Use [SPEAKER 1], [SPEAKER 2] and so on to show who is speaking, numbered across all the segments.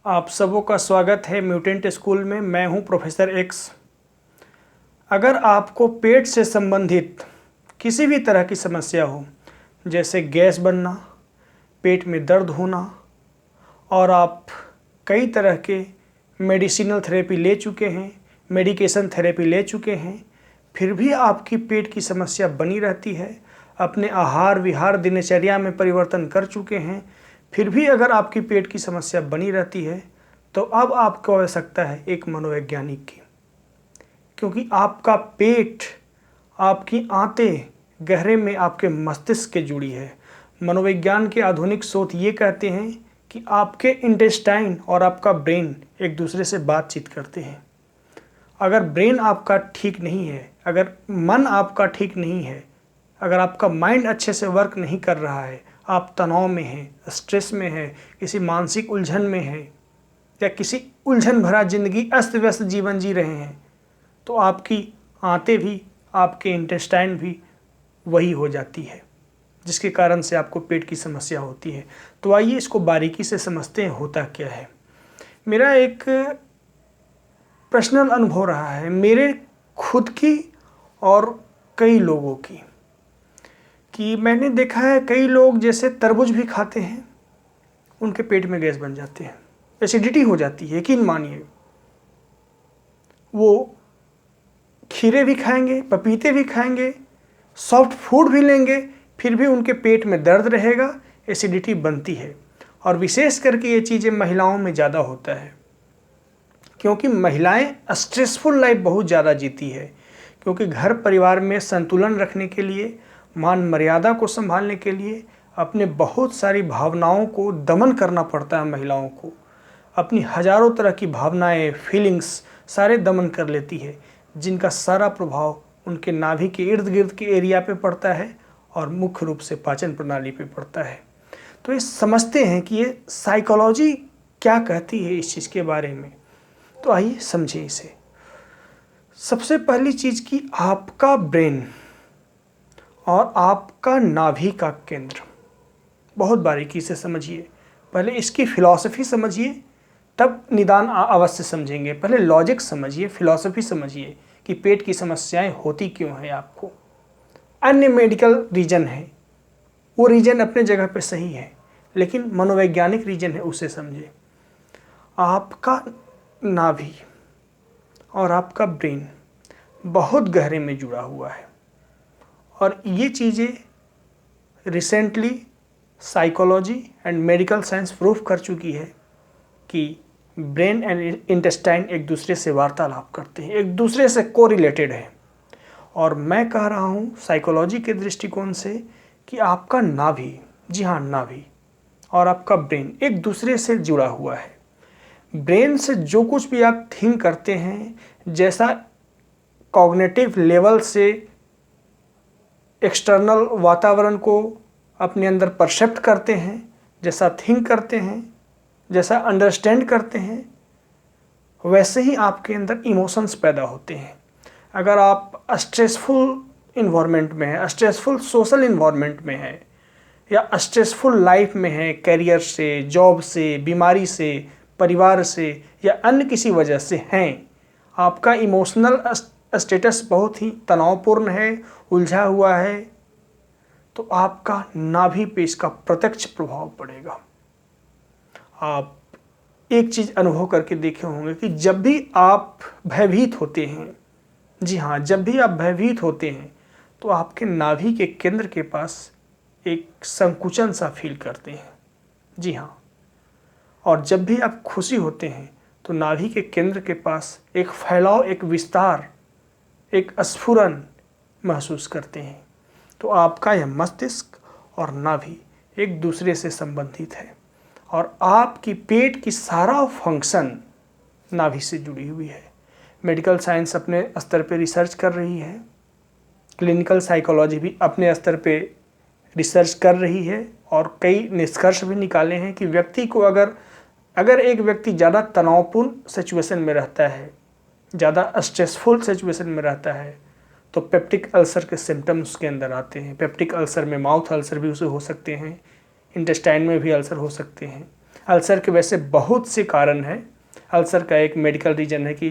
[SPEAKER 1] आप सबों का स्वागत है म्यूटेंट स्कूल में। मैं हूं प्रोफेसर एक्स। अगर आपको पेट से संबंधित किसी भी तरह की समस्या हो, जैसे गैस बनना, पेट में दर्द होना, और आप कई तरह के मेडिसिनल थेरेपी ले चुके हैं, मेडिकेशन थेरेपी ले चुके हैं, फिर भी आपकी पेट की समस्या बनी रहती है, अपने आहार विहार दिनचर्या में परिवर्तन कर चुके हैं, फिर भी अगर आपकी पेट की समस्या बनी रहती है, तो अब आपको आवश्यकता है एक मनोवैज्ञानिक की। क्योंकि आपका पेट, आपकी आंतें गहरे में आपके मस्तिष्क के जुड़ी है। मनोविज्ञान के आधुनिक स्रोत ये कहते हैं कि आपके इंटेस्टाइन और आपका ब्रेन एक दूसरे से बातचीत करते हैं। अगर ब्रेन आपका ठीक नहीं है, अगर मन आपका ठीक नहीं है, अगर आपका माइंड अच्छे से वर्क नहीं कर रहा है, आप तनाव में हैं, स्ट्रेस में हैं, किसी मानसिक उलझन में हैं, या किसी उलझन भरा जिंदगी, अस्त व्यस्त जीवन जी रहे हैं, तो आपकी आंतें भी, आपके इंटेस्टाइन भी वही हो जाती है, जिसके कारण से आपको पेट की समस्या होती है। तो आइए इसको बारीकी से समझते हैं होता क्या है। मेरा एक पर्सनल अनुभव रहा है, मेरे खुद की और कई लोगों की, कि मैंने देखा है कई लोग जैसे तरबूज भी खाते हैं, उनके पेट में गैस बन जाते हैं, एसिडिटी हो जाती है। यकीन मानिए, वो खीरे भी खाएंगे, पपीते भी खाएंगे, सॉफ्ट फूड भी लेंगे, फिर भी उनके पेट में दर्द रहेगा, एसिडिटी बनती है। और विशेष करके ये चीज़ें महिलाओं में ज़्यादा होता है, क्योंकि महिलाएं स्ट्रेसफुल लाइफ बहुत ज़्यादा जीती है। क्योंकि घर परिवार में संतुलन रखने के लिए, मान मर्यादा को संभालने के लिए अपने बहुत सारी भावनाओं को दमन करना पड़ता है। महिलाओं को अपनी हजारों तरह की भावनाएं, फीलिंग्स सारे दमन कर लेती है, जिनका सारा प्रभाव उनके नाभि के इर्द गिर्द के एरिया पे पड़ता है और मुख्य रूप से पाचन प्रणाली पे पड़ता है। तो ये समझते हैं कि ये साइकोलॉजी क्या कहती है इस चीज़ के बारे में। तो आइए समझें इसे। सबसे पहली चीज़ कि आपका ब्रेन और आपका नाभि का केंद्र बहुत बारीकी से समझिए। पहले इसकी फिलॉसफी समझिए, तब निदान अवश्य समझेंगे। पहले लॉजिक समझिए, फिलॉसफी समझिए कि पेट की समस्याएं होती क्यों हैं आपको। अन्य मेडिकल रीजन है, वो रीजन अपने जगह पे सही है, लेकिन मनोवैज्ञानिक रीजन है, उसे समझिए। आपका नाभि और आपका ब्रेन बहुत गहरे में जुड़ा हुआ है, और ये चीज़ें recently psychology and medical science proof कर चुकी है कि ब्रेन एंड इंटेस्टाइन एक दूसरे से वार्तालाप करते हैं, एक दूसरे से कोरिलेटेड है। और मैं कह रहा हूँ साइकोलॉजी के दृष्टिकोण से कि आपका नाभि, जी हाँ नाभि, और आपका ब्रेन एक दूसरे से जुड़ा हुआ है। ब्रेन से जो कुछ भी आप थिंक करते हैं, जैसा कॉग्निटिव लेवल से एक्सटर्नल वातावरण को अपने अंदर परसेप्ट करते हैं, जैसा थिंक करते हैं, जैसा अंडरस्टैंड करते हैं, वैसे ही आपके अंदर इमोशंस पैदा होते हैं। अगर आप स्ट्रेसफुल इन्वायरमेंट में हैं, स्ट्रेसफुल सोशल इन्वायरमेंट में हैं, या स्ट्रेसफुल लाइफ में हैं, करियर से, जॉब से, बीमारी से, परिवार से, या अन्य किसी वजह से हैं, आपका इमोशनल स्टेटस बहुत ही तनावपूर्ण है, उलझा हुआ है, तो आपका नाभि पे इसका प्रत्यक्ष प्रभाव पड़ेगा। आप एक चीज़ अनुभव करके देखे होंगे कि जब भी आप भयभीत होते हैं, जी हाँ, जब भी आप भयभीत होते हैं, तो आपके नाभि के केंद्र के पास एक संकुचन सा फील करते हैं, जी हाँ। और जब भी आप खुशी होते हैं, तो नाभि के केंद्र के पास एक फैलाव, एक विस्तार, एक स्फुरन महसूस करते हैं। तो आपका यह मस्तिष्क और नाभि एक दूसरे से संबंधित है, और आपकी पेट की सारा फंक्शन नाभि से जुड़ी हुई है। मेडिकल साइंस अपने स्तर पे रिसर्च कर रही है, क्लिनिकल साइकोलॉजी भी अपने स्तर पे रिसर्च कर रही है, और कई निष्कर्ष भी निकाले हैं कि व्यक्ति को अगर एक व्यक्ति ज़्यादा तनावपूर्ण सिचुएशन में रहता है, ज़्यादा स्ट्रेसफुल सिचुएशन में रहता है, तो पेप्टिक अल्सर के सिम्टम्स के अंदर आते हैं। पेप्टिक अल्सर में माउथ अल्सर भी उसे हो सकते हैं, इंटेस्टाइन में भी अल्सर हो सकते हैं। अल्सर के वैसे बहुत से कारण हैं। अल्सर का एक मेडिकल रीजन है कि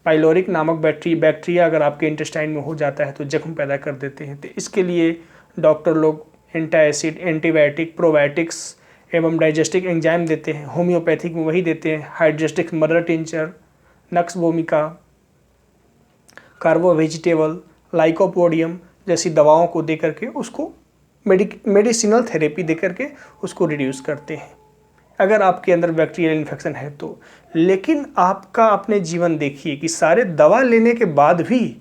[SPEAKER 1] पाइलोरिक नामक बैक्टीरिया अगर आपके इंटेस्टाइन में हो जाता है तो जख्म पैदा कर देते हैं। तो इसके लिए डॉक्टर लोग एंटासिड, एंटीबायोटिक, प्रोबायोटिक्स एवं डाइजेस्टिक एंजाइम देते हैं। होम्योपैथिक में वही देते हैं, हाइड्रेस्टिक mother tincture, nux vomica, कार्बो vegetable, lycopodium जैसी दवाओं को दे करके उसको मेडिसिनल थेरेपी दे करके उसको रिड्यूस करते हैं अगर आपके अंदर बैक्टीरियल इन्फेक्शन है तो। लेकिन आपका अपने जीवन देखिए कि सारे दवा लेने के बाद भी,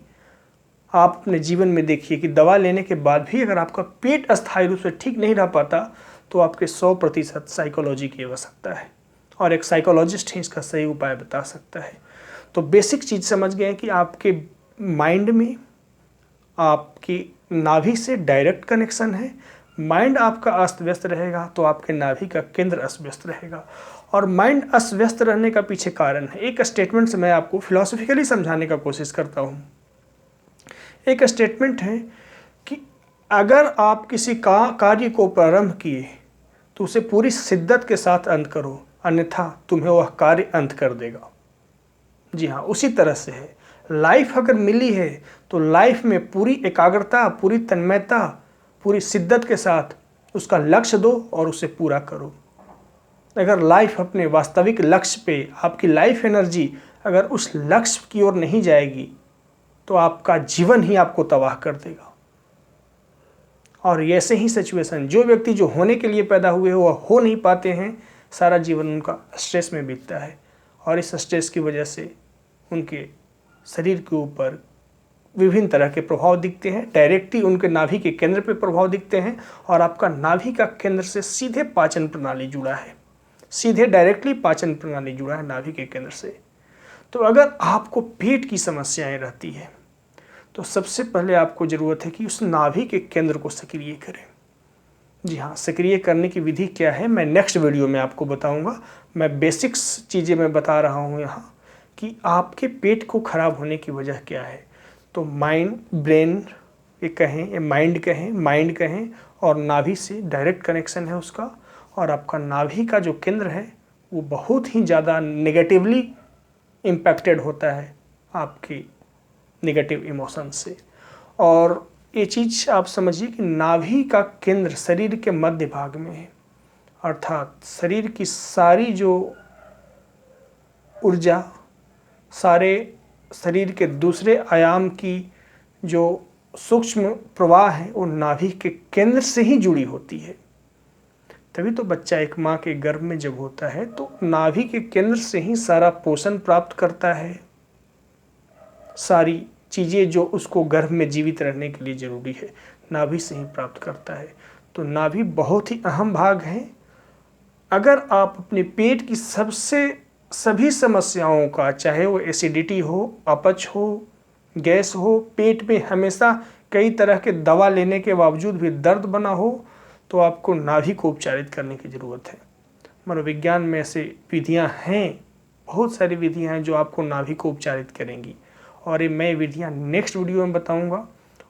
[SPEAKER 1] आप अपने जीवन में देखिए कि दवा लेने के बाद भी अगर आपका पेट अस्थायी रूप से ठीक नहीं रह पाता तो आपके 100% साइकोलॉजी की आवश्यकता है और एक साइकोलॉजिस्ट ही इसका सही उपाय बता सकता है। तो बेसिक चीज़ समझ गए कि आपके माइंड में आपकी नाभि से डायरेक्ट कनेक्शन है। माइंड आपका अस्त व्यस्त रहेगा तो आपके नाभि का केंद्र अस्त व्यस्त रहेगा। और माइंड अस्त व्यस्त रहने का पीछे कारण है, एक स्टेटमेंट से मैं आपको फिलोसफिकली समझाने का कोशिश करता हूँ। एक स्टेटमेंट है कि अगर आप किसी कार्य को प्रारंभ किए तो उसे पूरी शिद्दत के साथ अंत करो, अन्यथा तुम्हें वह कार्य अंत कर देगा। जी हाँ, उसी तरह से है। लाइफ अगर मिली है तो लाइफ में पूरी एकाग्रता, पूरी तन्मयता, पूरी शिद्दत के साथ उसका लक्ष्य दो और उसे पूरा करो। अगर लाइफ अपने वास्तविक लक्ष्य पे, आपकी लाइफ एनर्जी अगर उस लक्ष्य की ओर नहीं जाएगी तो आपका जीवन ही आपको तबाह कर देगा। और ऐसे ही सिचुएशन, जो व्यक्ति जो होने के लिए पैदा हुए वह हो नहीं पाते हैं, सारा जीवन उनका स्ट्रेस में बीतता है और इस स्ट्रेस की वजह से उनके शरीर के ऊपर विभिन्न तरह के प्रभाव दिखते हैं। डायरेक्टली उनके नाभि के केंद्र पे प्रभाव दिखते हैं और आपका नाभि का केंद्र से सीधे पाचन प्रणाली जुड़ा है, सीधे डायरेक्टली पाचन प्रणाली जुड़ा है नाभि के केंद्र से। तो अगर आपको पेट की समस्याएं रहती है तो सबसे पहले आपको ज़रूरत है कि उस नाभि के केंद्र को सक्रिय करें। जी हाँ, सक्रिय करने की विधि क्या है मैं नेक्स्ट वीडियो में आपको बताऊंगा। मैं बेसिक्स चीज़ें मैं बता रहा हूँ यहाँ कि आपके पेट को ख़राब होने की वजह क्या है। तो ब्रेन ये कहें या माइंड कहें और नाभि से डायरेक्ट कनेक्शन है उसका। और आपका नाभि का जो केंद्र है वो बहुत ही ज़्यादा नेगेटिवली इम्पैक्टेड होता है आपकी नेगेटिव इमोशन से। और ये चीज़ आप समझिए कि नाभि का केंद्र शरीर के मध्य भाग में है, अर्थात शरीर की सारी जो ऊर्जा, सारे शरीर के दूसरे आयाम की जो सूक्ष्म प्रवाह है वो नाभि के केंद्र से ही जुड़ी होती है। तभी तो बच्चा एक माँ के गर्भ में जब होता है तो नाभि के केंद्र से ही सारा पोषण प्राप्त करता है, सारी चीज़ें जो उसको गर्भ में जीवित रहने के लिए ज़रूरी है नाभि से ही प्राप्त करता है। तो नाभि बहुत ही अहम भाग है। अगर आप अपने पेट की सभी समस्याओं का, चाहे वो एसिडिटी हो, अपच हो, गैस हो, पेट में हमेशा कई तरह के दवा लेने के बावजूद भी दर्द बना हो, तो आपको नाभि को उपचारित करने की ज़रूरत है। मनोविज्ञान में ऐसे विधियां हैं, बहुत सारी विधियां हैं जो आपको नाभि को उपचारित करेंगी और ये मैं विधियां नेक्स्ट वीडियो में बताऊंगा।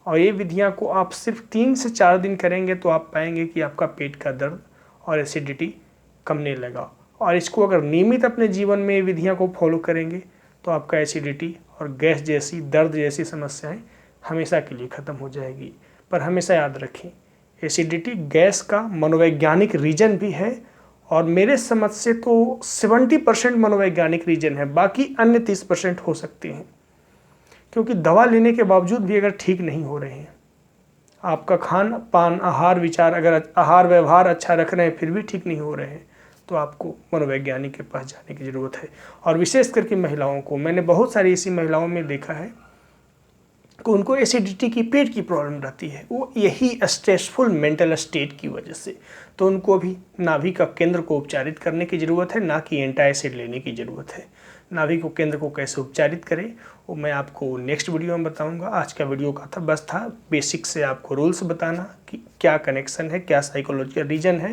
[SPEAKER 1] और ये विधियां को आप सिर्फ 3 से 4 दिन करेंगे तो आप पाएंगे कि आपका पेट का दर्द और एसिडिटी कमने लगा। और इसको अगर नियमित अपने जीवन में विधियां को फॉलो करेंगे तो आपका एसिडिटी और गैस जैसी, दर्द जैसी समस्याएं हमेशा के लिए ख़त्म हो जाएगी। पर हमेशा याद रखें, एसिडिटी गैस का मनोवैज्ञानिक रीजन भी है और मेरे समझ से तो 70% मनोवैज्ञानिक रीजन है, बाकी अन्य 30% हो सकते हैं। क्योंकि दवा लेने के बावजूद भी अगर ठीक नहीं हो रहे हैं, आपका खान पान, आहार विचार, अगर आहार व्यवहार अच्छा रख रहे हैं फिर भी ठीक नहीं हो रहे हैं, तो आपको मनोवैज्ञानिक के पास जाने की ज़रूरत है। और विशेष करके महिलाओं को, मैंने बहुत सारी ऐसी महिलाओं में देखा है कि उनको एसिडिटी की, पेट की प्रॉब्लम रहती है, वो यही स्ट्रेसफुल मेंटल स्टेट की वजह से। तो उनको भी नाभि का केंद्र को उपचारित करने की ज़रूरत है, ना कि एंटासिड लेने की ज़रूरत है। नाभि को केंद्र को कैसे उपचारित करें वो मैं आपको नेक्स्ट वीडियो में बताऊंगा। आज का वीडियो का बस था बेसिक से आपको रूल्स बताना कि क्या कनेक्शन है, क्या साइकोलॉजिकल रीजन है।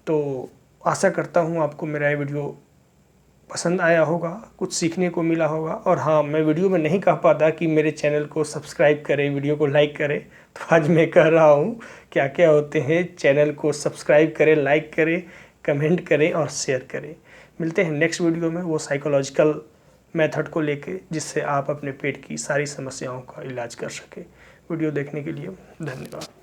[SPEAKER 1] तो आशा करता हूँ आपको मेरा ये वीडियो पसंद आया होगा, कुछ सीखने को मिला होगा। और हाँ, मैं वीडियो में नहीं कह पाता कि मेरे चैनल को सब्सक्राइब करें, वीडियो को लाइक करें, तो आज मैं कह रहा हूँ क्या क्या होते हैं। चैनल को सब्सक्राइब करें, लाइक करें, कमेंट करें और शेयर करें। मिलते हैं नेक्स्ट वीडियो में वो साइकोलॉजिकल मेथड को लेके जिससे आप अपने पेट की सारी समस्याओं का इलाज कर सकें। वीडियो देखने के लिए धन्यवाद।